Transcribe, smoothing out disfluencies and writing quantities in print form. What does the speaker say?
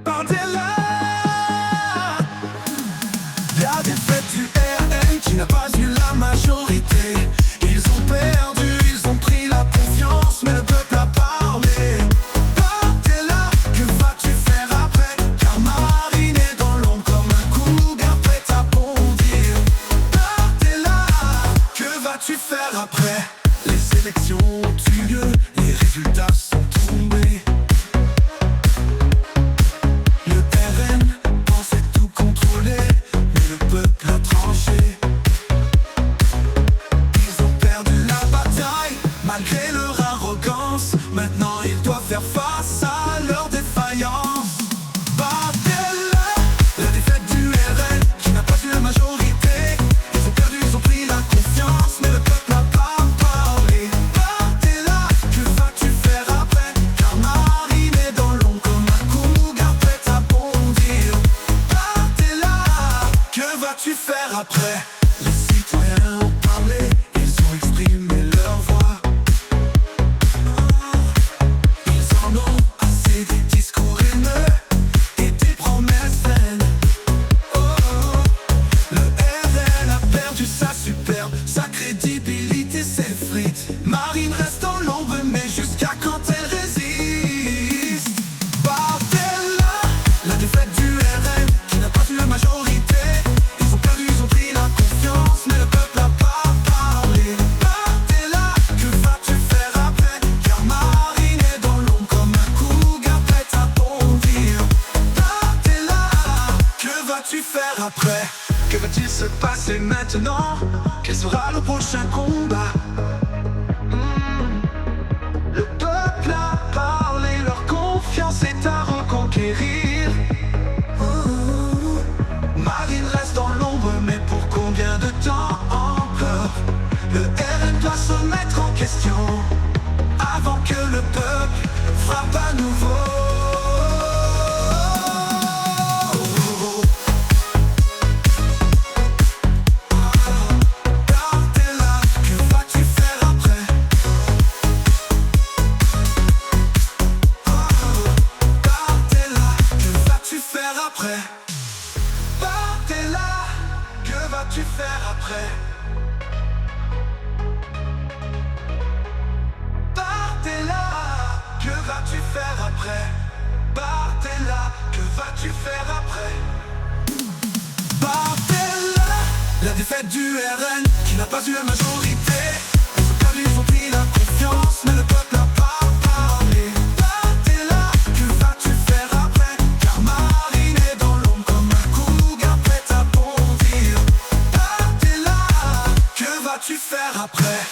Bardella. La défaite du RN qui n'a pas eu la majorité. Ils ont perdu, ils ont pris la confiance, mais le peuple a parlé. Bardella, que vas-tu faire après? Car Marine est dans l'ombre comme un cougar prêt à bondir. Bardella, que vas-tu faire après? Les élections ont eu lieu, les résultats sont tombés. Le RN pensait tout contrôler, mais le peuple a tranché. Ils ont perdu la bataille, malgré leur arrogance. Maintenant ils doivent faire face à leur défaillance. Bardella, la défaite du RN qui n'a pas eu la majorité. Ils ont perdu, ils ont pris la confiance, mais le peuple n'a pas parlé. Bardella, que vas-tu faire après? Car Marine est dans l'ombre comme un cougar prêt à bondir. Bardella, que vas-tu faire après? Les citoyens ont parlé, ils ont exprimé leur voix. Ils en ont assez des discours haineux et des promesses vaines. Oh, le RN a perdu sa superbe, sa crédibilité s'effrite. Marine reste dans l'ombre, mais jusqu'à quand elle résiste? Bardella, la défaite du RN qui n'a pas eu la majorité. Ils ont perdu, ils ont pris la confiance, mais le peuple n'a pas parlé. Bardella, que vas-tu faire après? Car Marine est dans l'ombre comme un cougar prêt à bondir. Bardella, que vas-tu faire après? Que va-t-il se passer maintenant? Quel sera le prochain combat? Le peuple a parlé, leur confiance est à reconquérir. Marine reste dans l'ombre, mais pour combien de temps encore? Le RN doit se mettre en question avant que le peuple frappe à nouveau. Bardella, que vas-tu faire après? Bardella, que vas-tu faire après? Bardella, que vas-tu faire après? Bardella, que vas-tu faire après? Bardella, que vas-tu faire après? Bardella, la défaite du RN qui n'a pas eu la majorité. Ils ont perdu, ils ont pris la confiance, mais le peuple n'a pas parlé. Bardella, que vas-tu faire après? Car Marine est dans l'ombre comme un cougar prêt à bondir. Bardella, que vas-tu faire après?